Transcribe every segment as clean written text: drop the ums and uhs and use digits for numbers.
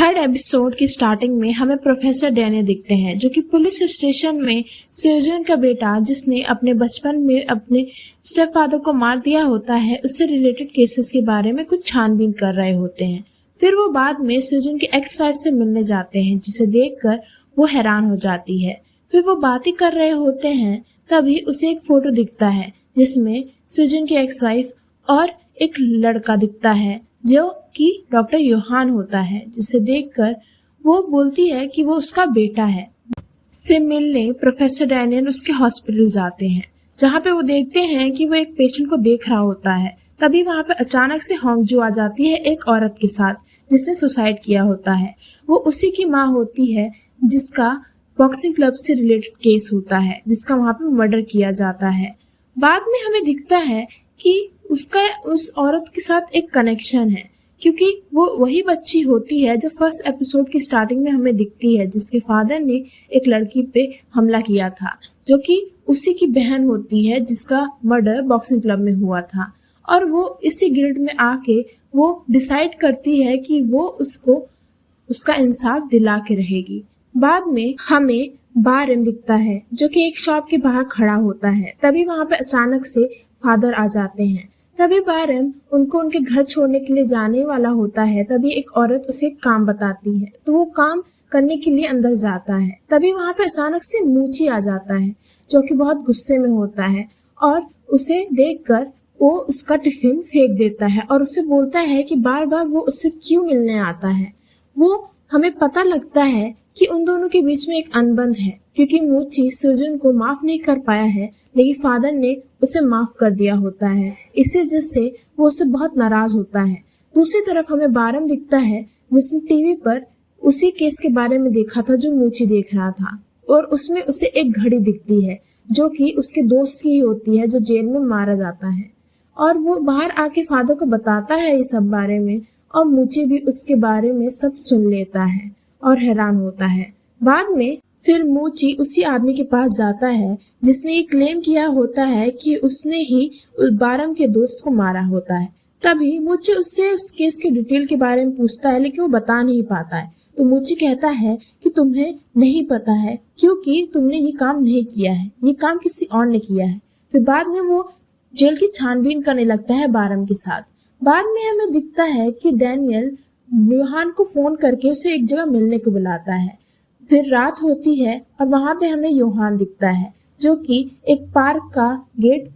Third episode की starting में हमें प्रोफेसर डैनियल दिखते हैं जो कि पुलिस स्टेशन में सुजन का बेटा जिसने अपने बचपन में अपने स्टेप फादर को मार दिया होता है उससे रिलेटेड केसेस के बारे में कुछ छानबीन कर रहे होते हैं। फिर वो बाद में सुजन के एक्स वाइफ से मिलने जाते हैं जिसे देखकर वो हैरान हो जाती है। फिर वो बातें कर रहे होते हैं तभी उसे एक फोटो दिखता है जिसमें सुजन की एक्स वाइफ और एक लड़का दिखता है जो कि डॉक्टर योहान होता है, जिसे देखकर वो बोलती है कि वो उसका बेटा है। से मिलने प्रोफेसर डैनियल उसके हॉस्पिटल जाते हैं जहाँ पे वो देखते हैं कि वो एक पेशेंट को देख रहा होता है। तभी वहाँ पे अचानक से होंगजू आ जाती है एक औरत के साथ जिसने सुसाइड किया होता है। वो उसी की माँ होती है जिसका बॉक्सिंग क्लब से रिलेटेड केस होता है जिसका वहाँ पे मर्डर किया जाता है। बाद में हमें दिखता है कि उसका उस औरत के साथ एक कनेक्शन है क्योंकि वो वही बच्ची होती है जो फर्स्ट एपिसोड की स्टार्टिंग में हमें दिखती है जिसके फादर ने एक लड़की पे हमला किया था जो कि उसी की बहन होती है जिसका मर्डर बॉक्सिंग क्लब में हुआ था। और वो इसी गिल्ड में आके वो डिसाइड करती है कि वो उसको उसका इंसाफ दिला के रहेगी। बाद में हमें बारम दिखता है जो कि एक शॉप के बाहर खड़ा होता है। तभी वहां पे अचानक से फादर आ जाते हैं। तभी बारम उनको उनके घर छोड़ने के लिए जाने वाला होता है। तभी एक औरत उसे एक काम बताती है तो वो काम करने के लिए अंदर जाता है। तभी वहां पे अचानक से मूची आ जाता है जो कि बहुत गुस्से में होता है और उसे देखकर वो उसका टिफिन फेंक देता है और उससे बोलता है कि बार बार वो उससे क्यों मिलने आता है। वो हमें पता लगता है कि उन दोनों के बीच में एक अनबन है क्योंकि मूची सुजन को माफ नहीं कर पाया है लेकिन फादर ने उसे माफ कर दिया होता है। इसी वजह से वो उससे बहुत नाराज होता है। दूसरी तरफ हमें बारम दिखता है जिसने टीवी पर उसी केस के बारे में देखा था जो मूची देख रहा था और उसमें उसे एक घड़ी दिखती है जो कि उसके दोस्त की ही होती है जो जेल में मारा जाता है। और वो बाहर आके फादर को बताता है इस सब बारे में और मूची भी उसके बारे में सब सुन लेता है और हैरान होता है। बाद में फिर मूची उसी आदमी के पास जाता है जिसने ये क्लेम किया होता है कि उसने ही बारम के दोस्त को मारा होता है। तभी मूची उससे उस केस के डिटेल के बारे में पूछता है लेकिन वो बता नहीं पाता है। तो मूची कहता है कि तुम्हें नहीं पता है क्योंकि तुमने ये काम नहीं किया है, ये काम किसी और ने किया है। फिर बाद में वो जेल की छानबीन करने लगता है बारम के साथ। बाद में हमें दिखता है कि डैनियल योहान को फोन करके उसे एक जगह मिलने को बुलाता है। फिर रात होती है और वहां पे हमें योहान दिखता है जो कि एक पार्क का गेट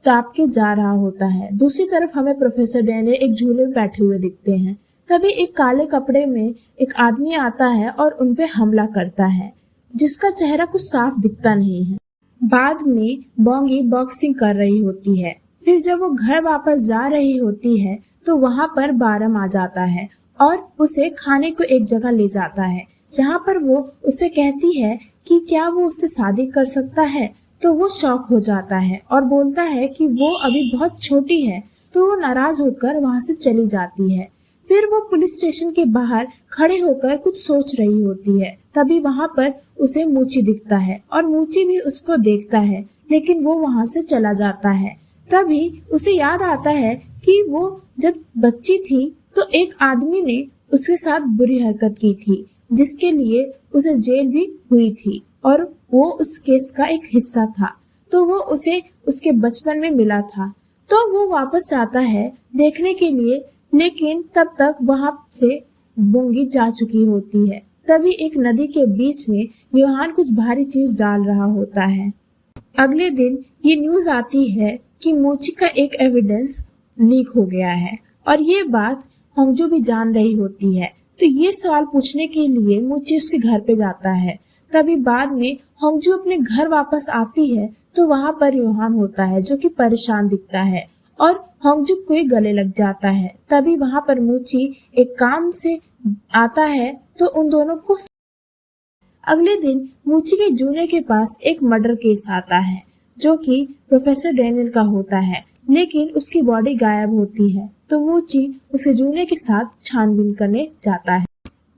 टाप के जा रहा होता है। दूसरी तरफ हमें प्रोफेसर डैनियल एक झूले में बैठे हुए दिखते हैं। तभी एक काले कपड़े में एक आदमी आता है और उनपे हमला करता है जिसका चेहरा कुछ साफ दिखता नहीं है। बाद में बोंगी बॉक्सिंग कर रही होती है। फिर जब वो घर वापस जा रही होती है तो वहां पर बारम आ जाता है और उसे खाने को एक जगह ले जाता है जहाँ पर वो उसे कहती है कि क्या वो उससे शादी कर सकता है। तो वो शॉक हो जाता है और बोलता है कि वो अभी बहुत छोटी है। तो वो नाराज होकर वहां से चली जाती है। फिर वो पुलिस स्टेशन के बाहर खड़े होकर कुछ सोच रही होती है। तभी वहां पर उसे मूची दिखता है और मूची भी उसको देखता है लेकिन वो वहां से चला जाता है। तभी उसे याद आता है कि वो जब बच्ची थी तो एक आदमी ने उसके साथ बुरी हरकत की थी जिसके लिए उसे जेल भी हुई थी और वो उस केस का एक हिस्सा था। तो वो उसे उसके बचपन में मिला था। तो वो वापस जाता है देखने के लिए लेकिन तब तक वहां से बोंगी जा चुकी होती है। तभी एक नदी के बीच में योहान कुछ भारी चीज डाल रहा होता है। अगले दिन ये न्यूज आती है कि मूची का एक एविडेंस लीक हो गया है और ये बात होंगजू भी जान रही होती है। तो ये सवाल पूछने के लिए मूची उसके घर पे जाता है। तभी बाद में होंगजू अपने घर वापस आती है तो वहां पर योहान होता है जो कि परेशान दिखता है और होंगजू को गले लग जाता है। तभी वहां पर मूची एक काम से आता है तो उन दोनों को अगले दिन मूची के जूनियर के पास एक मर्डर केस आता है जो कि प्रोफेसर डैनियल का होता है लेकिन उसकी बॉडी गायब होती है। तो मूची उसके जूनियर के साथ छानबीन करने जाता है।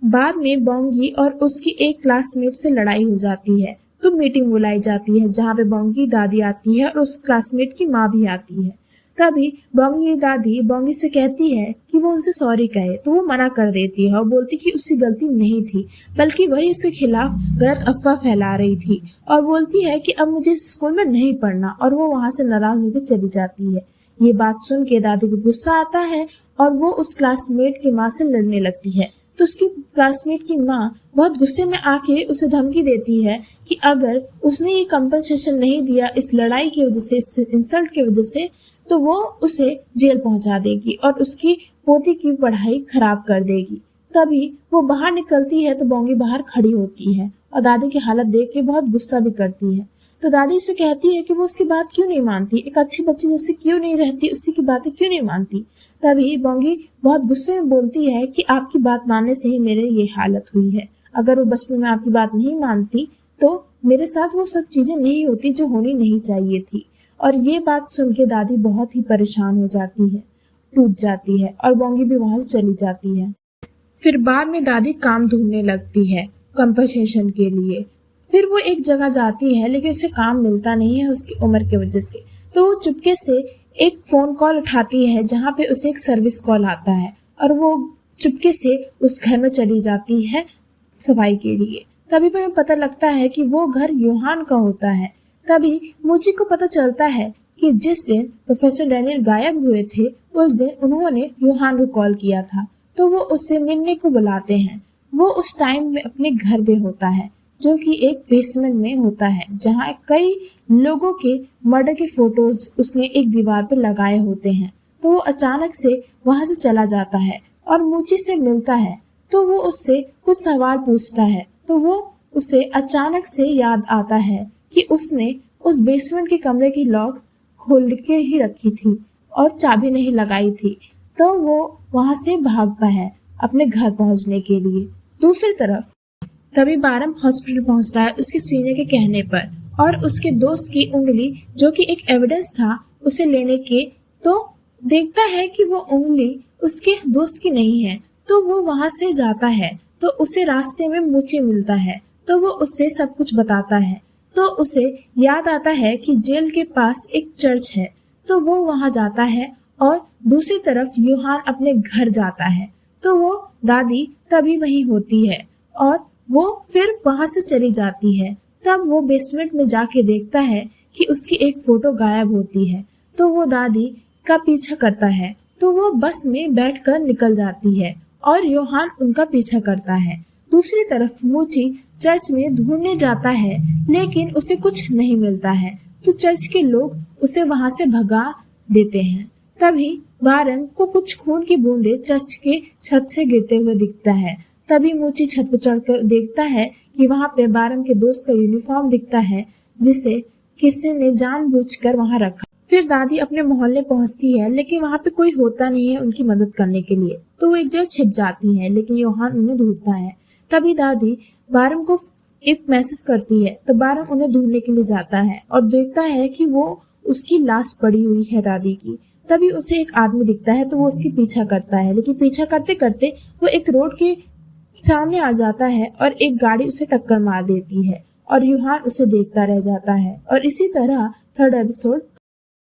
बाद में बोंगी और उसकी एक क्लासमेट से लड़ाई हो जाती है तो मीटिंग बुलाई जाती है जहाँ पे बोंगी दादी आती है और उस क्लासमेट की माँ भी आती है। तभी बोंगी की दादी बोंगी से कहती है कि वो उनसे सॉरी कहे, तो वो मना कर देती है और बोलती कि उसकी गलती नहीं थी, बल्कि वही उसके खिलाफ गलत अफवाह फैला रही थी, और बोलती है कि अब मुझे स्कूल में नहीं पढ़ना, और वो वहाँ से नाराज होकर चली जाती है। ये बात सुन के दादी को गुस्सा आता है और वो उस क्लासमेट की माँ से लड़ने लगती है। तो उसकी क्लासमेट की माँ बहुत गुस्से में आके उसे धमकी देती है कि अगर उसने ये कंपनसेशन नहीं दिया इस लड़ाई की वजह से, इस इंसल्ट की वजह से, तो वो उसे जेल पहुंचा देगी और उसकी पोती की पढ़ाई खराब कर देगी। तभी वो बाहर निकलती है तो बोंगी बाहर खड़ी होती है और दादी की हालत देख के बहुत गुस्सा भी करती है। तो दादी से कहती है कि वो उसकी बात क्यों नहीं मानती, एक अच्छी बच्ची जैसे क्यों नहीं रहती, उसी की बातें क्यों नहीं मानती। तभी बोंगी बहुत गुस्से में बोलती है कि आपकी बात मानने से ही मेरे ये हालत हुई है। अगर वो बचपन में आपकी बात नहीं मानती तो मेरे साथ वो सब चीजें नहीं होती जो होनी नहीं चाहिए थी। और ये बात सुन के दादी बहुत ही परेशान हो जाती है, टूट जाती है, और बोंगी भी वहां से चली जाती है। फिर बाद में दादी काम ढूंढने लगती है कंपनसेशन के लिए। फिर वो एक जगह जाती है लेकिन उसे काम मिलता नहीं है उसकी उम्र की वजह से। तो वो चुपके से एक फोन कॉल उठाती है जहाँ पे उसे एक सर्विस कॉल आता है, और वो चुपके से उस घर में चली जाती है सफाई के लिए। तभी हमें पता लगता है कि वो घर योहान का होता है। तभी मूची को पता चलता है कि जिस दिन प्रोफेसर डैनियल गायब हुए थे उस दिन उन्होंने योहान को कॉल किया था। तो वो उससे मिलने को बुलाते हैं। वो उस टाइम में अपने घर पे होता है जो कि एक बेसमेंट में होता है, जहाँ कई लोगों के मर्डर के फोटोज उसने एक दीवार पर लगाए होते हैं। तो वो अचानक से वहां से चला जाता है और मूची से मिलता है। तो वो उससे कुछ सवाल पूछता है। तो वो उसे अचानक से याद आता है कि उसने उस बेसमेंट के कमरे की लॉक खोल के ही रखी थी और चाबी नहीं लगाई थी। तो वो वहां से भागता है अपने घर पहुंचने के लिए। दूसरी तरफ तभी बारम हॉस्पिटल पहुंचता है उसके सीनियर के कहने पर, और उसके दोस्त की उंगली जो कि एक एविडेंस था उसे लेने के, तो देखता है कि वो उंगली उसके दोस्त की नहीं है। तो वो वहां से जाता है तो उसे रास्ते में मूची मिलता है। तो वो उससे सब कुछ बताता है। तो उसे याद आता है कि जेल के पास एक चर्च है। तो वो वहां जाता है और दूसरी तरफ योहान अपने घर जाता है। तो वो दादी तभी वहीं होती है और वो फिर वहां से चली जाती है। तब वो बेसमेंट में जाके देखता है कि उसकी एक फोटो गायब होती है। तो वो दादी का पीछा करता है। तो वो बस में बैठकर निकल जाती है और योहान उनका पीछा करता है। दूसरी तरफ मूची चर्च में ढूंढने जाता है लेकिन उसे कुछ नहीं मिलता है। तो चर्च के लोग उसे वहां से भगा देते हैं। तभी बारम को कुछ खून की बूंदें चर्च के छत से गिरते हुए दिखता है। तभी मूची छत पर चढ़कर देखता है कि वहां पे बारम के दोस्त का यूनिफॉर्म दिखता है जिसे किसी ने जानबूझकर वहां रखा। फिर दादी अपने मोहल्ले पहुंचती है लेकिन वहां पे कोई होता नहीं है उनकी मदद करने के लिए। तो वो एक जगह छिप जाती है लेकिन योहान उन्हें ढूंढता है। तभी दादी बारम को एक मैसेज करती है। तो बारम उन्हें ढूंढने के लिए जाता है और देखता है कि वो उसकी लाश पड़ी हुई है दादी की। तभी उसे एक आदमी दिखता है तो वो उसकी पीछा करता है, लेकिन पीछा करते करते वो एक रोड के सामने आ जाता है और एक गाड़ी उसे टक्कर मार देती है और योहान उसे देखता रह जाता है। और इसी तरह थर्ड एपिसोड